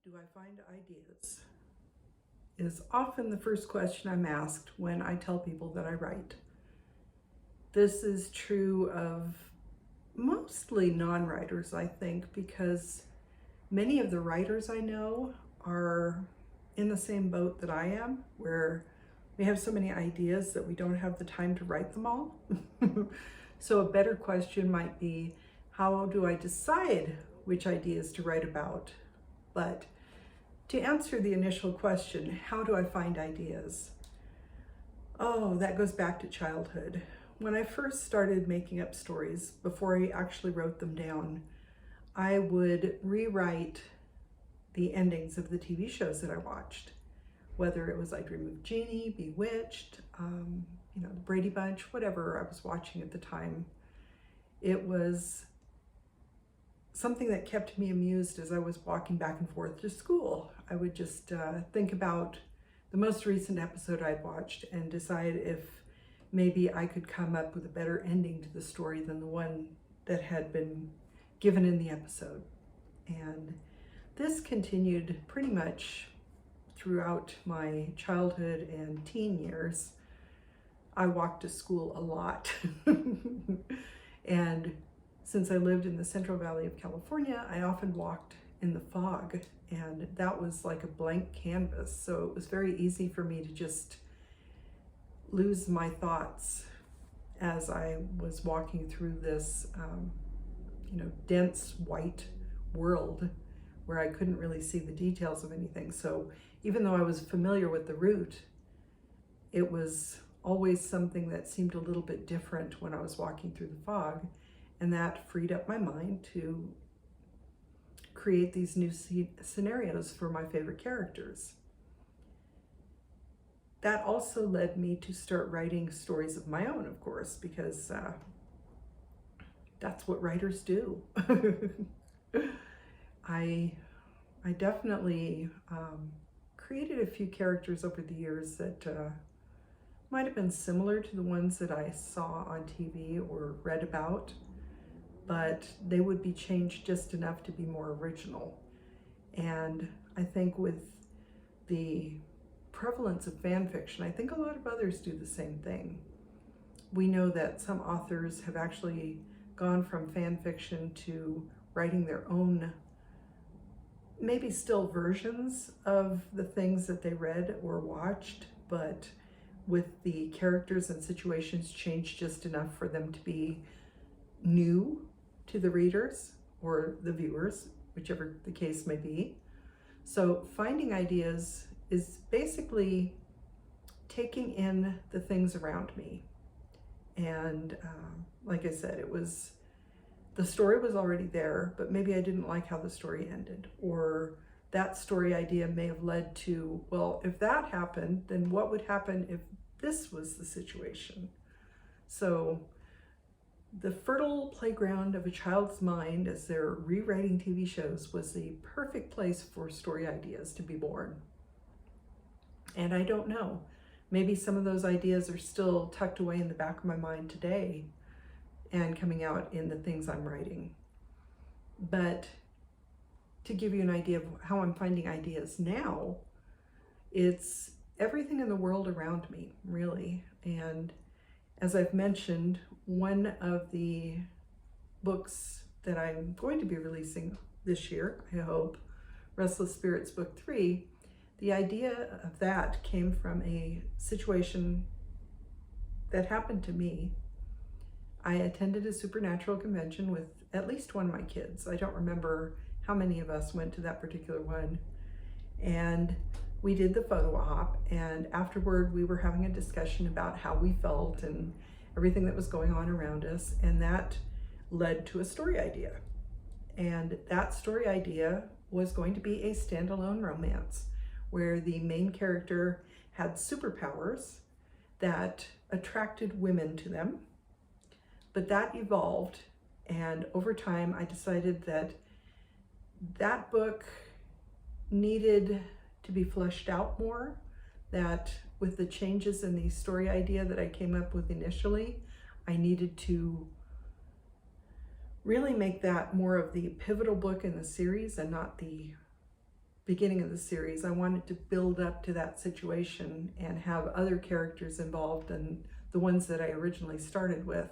Do I find ideas? Is often the first question I'm asked when I tell people that I write. This is true of mostly non-writers, I think, because many of the writers I know are in the same boat that I am, where we have so many ideas that we don't have the time to write them all. So a better question might be, how do I decide which ideas to write about? But to answer the initial question, how do I find ideas? Oh, that goes back to childhood. When I first started making up stories, before I actually wrote them down, I would rewrite the endings of the TV shows that I watched. Whether it was I Dream of Jeannie, Bewitched, the Brady Bunch, whatever I was watching at the time. It was something that kept me amused as I was walking back and forth to school. I would just think about the most recent episode I'd watched and decide if maybe I could come up with a better ending to the story than the one that had been given in the episode. And this continued pretty much throughout my childhood and teen years. I walked to school a lot. And since I lived in the Central Valley of California, I often walked in the fog, and that was like a blank canvas. So it was very easy for me to just lose my thoughts as I was walking through this, dense white world where I couldn't really see the details of anything. So even though I was familiar with the route, it was always something that seemed a little bit different when I was walking through the fog. And that freed up my mind to create these new scenarios for my favorite characters. That also led me to start writing stories of my own, of course, because that's what writers do. I definitely created a few characters over the years that might have been similar to the ones that I saw on TV or read about, but they would be changed just enough to be more original. And I think with the prevalence of fan fiction, I think a lot of others do the same thing. We know that some authors have actually gone from fan fiction to writing their own, maybe still versions of the things that they read or watched, but with the characters and situations changed just enough for them to be new to the readers or the viewers, whichever the case may be. So finding ideas is basically taking in the things around me. And like I said, the story was already there, but maybe I didn't like how the story ended, or that story idea may have led to, well, if that happened, then what would happen if this was the situation? So the fertile playground of a child's mind as they're rewriting TV shows was the perfect place for story ideas to be born. And I don't know, maybe some of those ideas are still tucked away in the back of my mind today and coming out in the things I'm writing. But to give you an idea of how I'm finding ideas now, it's everything in the world around me, really. And as I've mentioned, one of the books that I'm going to be releasing this year, I hope, Restless Spirits Book 3, the idea of that came from a situation that happened to me. I attended a supernatural convention with at least one of my kids. I don't remember how many of us went to that particular one. And we did the photo op, and afterward we were having a discussion about how we felt and everything that was going on around us, and that led to a story idea. And that story idea was going to be a standalone romance where the main character had superpowers that attracted women to them. But that evolved, and over time I decided that that book needed to be fleshed out more, that with the changes in the story idea that I came up with initially, I needed to really make that more of the pivotal book in the series and not the beginning of the series, I wanted to build up to that situation and have other characters involved than the ones that I originally started with.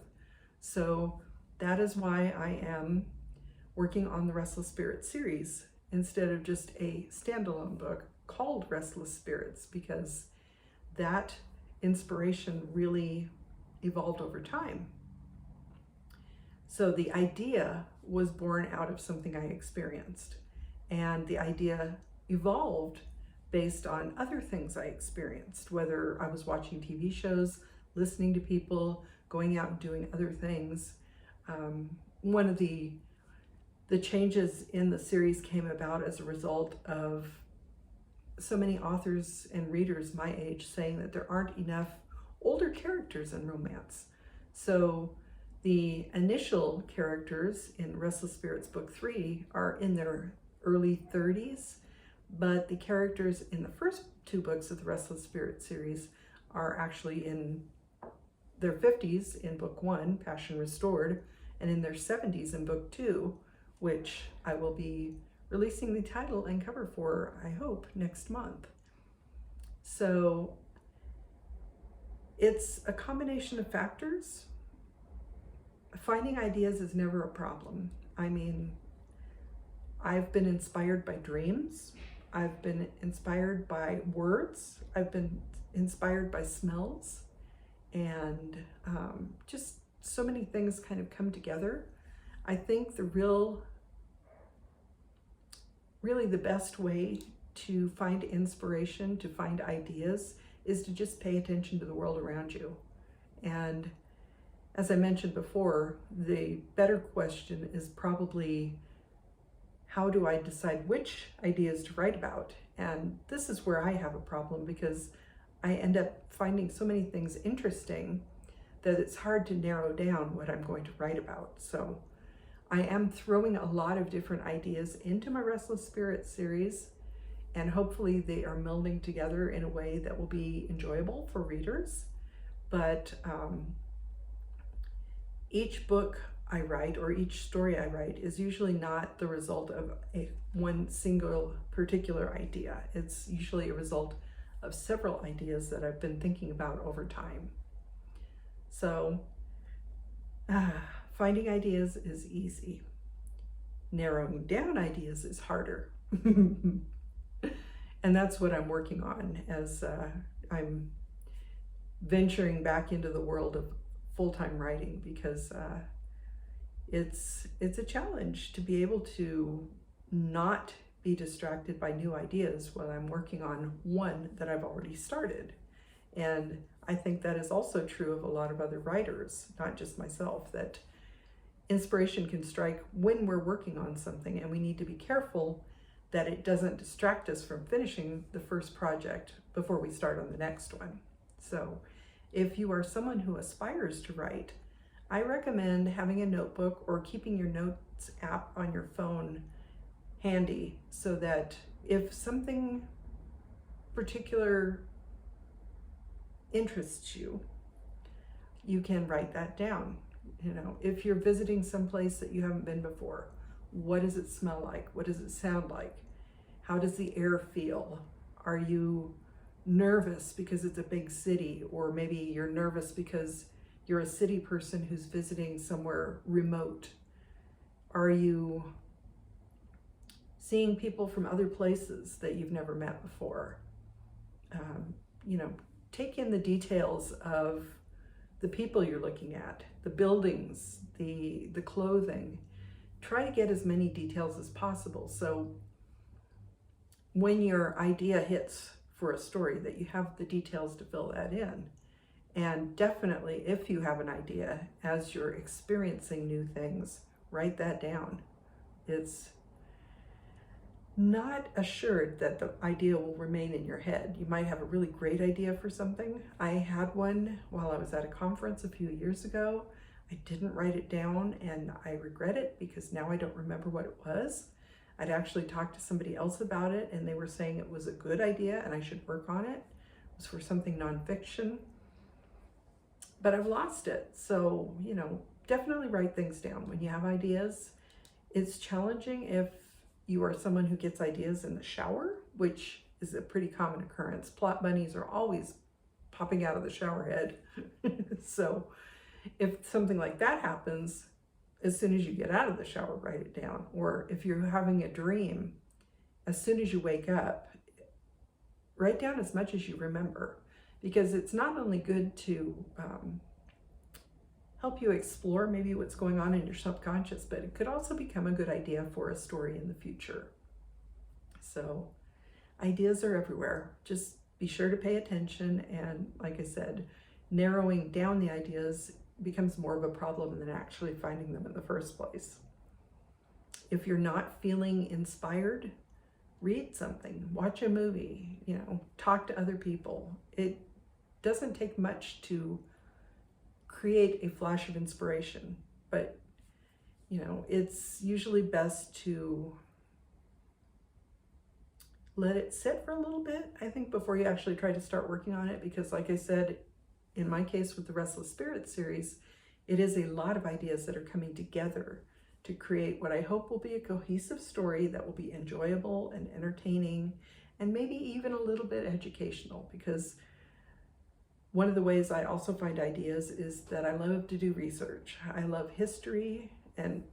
So that is why I am working on the Restless Spirits series instead of just a standalone book called Restless Spirits, because that inspiration really evolved over time. So the idea was born out of something I experienced, and the idea evolved based on other things I experienced, whether I was watching TV shows, listening to people, going out and doing other things. One of the changes in the series came about as a result of so many authors and readers my age saying that there aren't enough older characters in romance. So the initial characters in Restless Spirits Book 3 are in their early 30s, but the characters in the first 2 books of the Restless Spirit series are actually in their 50s in Book 1, Passion Restored, and in their 70s in Book 2, which I will be releasing the title and cover for, I hope, next month. So it's a combination of factors. Finding ideas is never a problem. I mean, I've been inspired by dreams. I've been inspired by words. I've been inspired by smells, and just so many things kind of come together. I think really the best way to find inspiration, to find ideas, is to just pay attention to the world around you. And as I mentioned before, the better question is probably, how do I decide which ideas to write about? And this is where I have a problem, because I end up finding so many things interesting that it's hard to narrow down what I'm going to write about. So I am throwing a lot of different ideas into my Restless Spirit series, and hopefully they are melding together in a way that will be enjoyable for readers. But each book I write, or each story I write, is usually not the result of one single particular idea. It's usually a result of several ideas that I've been thinking about over time. So finding ideas is easy. Narrowing down ideas is harder. And that's what I'm working on as I'm venturing back into the world of full-time writing, because it's a challenge to be able to not be distracted by new ideas while I'm working on one that I've already started. And I think that is also true of a lot of other writers, not just myself, that inspiration can strike when we're working on something, and we need to be careful that it doesn't distract us from finishing the first project before we start on the next one. So if you are someone who aspires to write, I recommend having a notebook or keeping your notes app on your phone handy, so that if something particular interests you, you can write that down. You know, if you're visiting someplace that you haven't been before, what does it smell like? What does it sound like? How does the air feel? Are you nervous because it's a big city, or maybe you're nervous because you're a city person who's visiting somewhere remote? Are you seeing people from other places that you've never met before? You know, take in the details of the people you're looking at, the buildings, the clothing. Try to get as many details as possible, so when your idea hits for a story, that you have the details to fill that in. And definitely, if you have an idea, as you're experiencing new things, write that down. It's not assured that the idea will remain in your head. You might have a really great idea for something. I had one while I was at a conference a few years ago. I didn't write it down, and I regret it because now I don't remember what it was. I'd actually talked to somebody else about it, and they were saying it was a good idea and I should work on it. It was for something nonfiction, but I've lost it. So, you know, definitely write things down when you have ideas. It's challenging if you are someone who gets ideas in the shower, which is a pretty common occurrence. Plot bunnies are always popping out of the shower head. So if something like that happens, as soon as you get out of the shower, write it down. Or if you're having a dream, as soon as you wake up, write down as much as you remember, because it's not only good to help you explore maybe what's going on in your subconscious, but it could also become a good idea for a story in the future. So ideas are everywhere. Just be sure to pay attention. And like I said, narrowing down the ideas becomes more of a problem than actually finding them in the first place. If you're not feeling inspired, read something, watch a movie, talk to other people. It doesn't take much to create a flash of inspiration, but it's usually best to let it sit for a little bit, I think, before you actually try to start working on it, because like I said, in my case with the Restless Spirit series, it is a lot of ideas that are coming together to create what I hope will be a cohesive story that will be enjoyable and entertaining and maybe even a little bit educational, because one of the ways I also find ideas is that I love to do research. I love history, and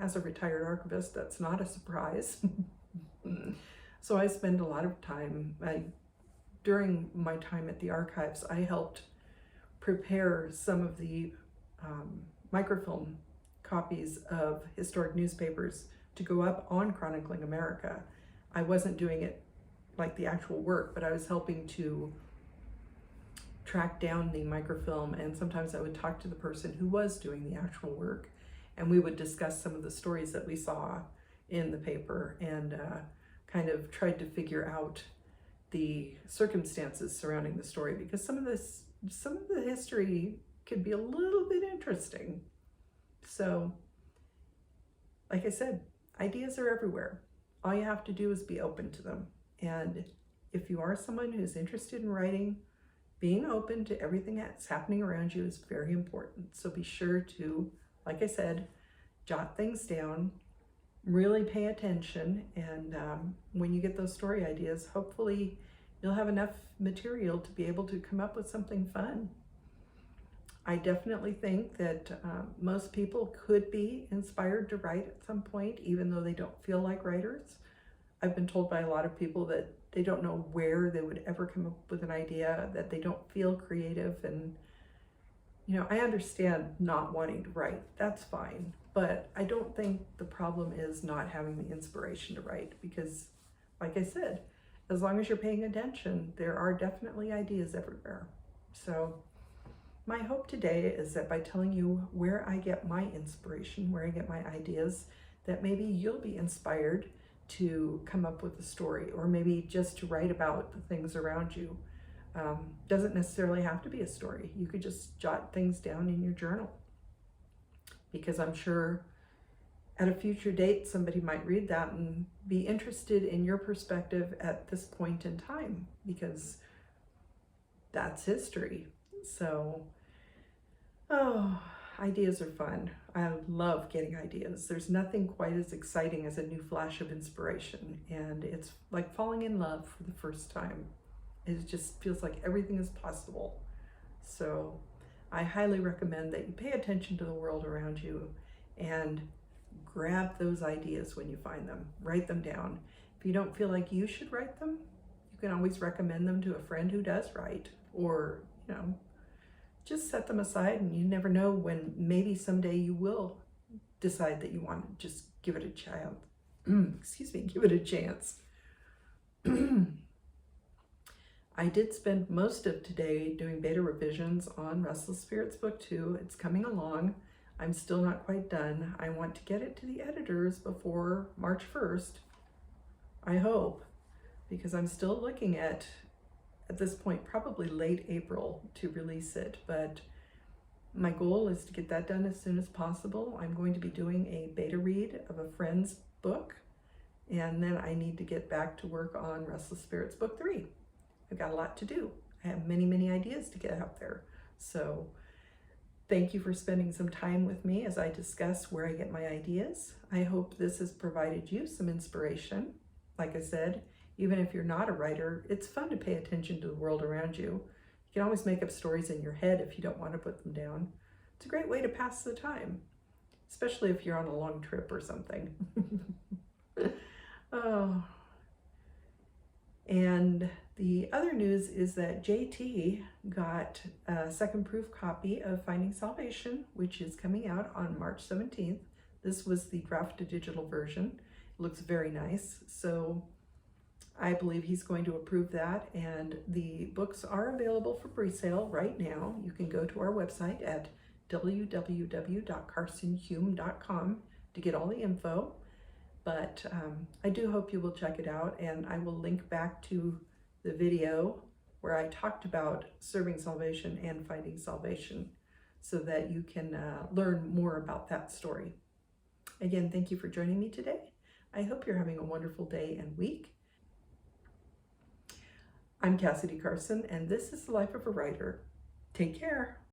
as a retired archivist, that's not a surprise. So I spend a lot of time, during my time at the archives, I helped prepare some of the microfilm copies of historic newspapers to go up on Chronicling America. I wasn't doing it like the actual work, but I was helping to track down the microfilm, and sometimes I would talk to the person who was doing the actual work, and we would discuss some of the stories that we saw in the paper and kind of tried to figure out the circumstances surrounding the story, because some of the history could be a little bit interesting. So, like I said, ideas are everywhere. All you have to do is be open to them. And if you are someone who's interested in writing, being open to everything that's happening around you is very important. So be sure to, like I said, jot things down, really pay attention, and when you get those story ideas, hopefully you'll have enough material to be able to come up with something fun. I definitely think that most people could be inspired to write at some point, even though they don't feel like writers. I've been told by a lot of people that they don't know where they would ever come up with an idea, that they don't feel creative. And, I understand not wanting to write. That's fine. But I don't think the problem is not having the inspiration to write, because, like I said, as long as you're paying attention, there are definitely ideas everywhere. So my hope today is that by telling you where I get my inspiration, where I get my ideas, that maybe you'll be inspired to come up with a story, or maybe just to write about the things around you. Doesn't necessarily have to be a story. You could just jot things down in your journal, because I'm sure at a future date somebody might read that and be interested in your perspective at this point in time, because that's history. So, ideas are fun. I love getting ideas. There's nothing quite as exciting as a new flash of inspiration, and it's like falling in love for the first time. It just feels like everything is possible. So I highly recommend that you pay attention to the world around you and grab those ideas when you find them. Write them down. If you don't feel like you should write them, you can always recommend them to a friend who does write, or, just set them aside, and you never know when maybe someday you will decide that you want to just give it a chance. Give it a chance. I did spend most of today doing beta revisions on Restless Spirits Book 2. It's coming along. I'm still not quite done. I want to get it to the editors before March 1st, I hope, because I'm still looking at this point, probably late April to release it. But my goal is to get that done as soon as possible. I'm going to be doing a beta read of a friend's book, and then I need to get back to work on Restless Spirits Book 3. I've got a lot to do. I have many, many ideas to get out there. So Thank you for spending some time with me as I discuss where I get my ideas. I hope this has provided you some inspiration. Like I said, even if you're not a writer, it's fun to pay attention to the world around you. You can always make up stories in your head if you don't want to put them down. It's a great way to pass the time, especially if you're on a long trip or something. Oh, and the other news is that JT got a second proof copy of Finding Salvation, which is coming out on March 17th. This was the draft to digital version. It looks very nice. So I believe he's going to approve that, and the books are available for pre-sale right now. You can go to our website at www.carsonhume.com to get all the info. But I do hope you will check it out, and I will link back to the video where I talked about serving salvation and finding salvation so that you can learn more about that story. Again, thank you for joining me today. I hope you're having a wonderful day and week. I'm Cassidy Carson, and this is The Life of a Writer. Take care.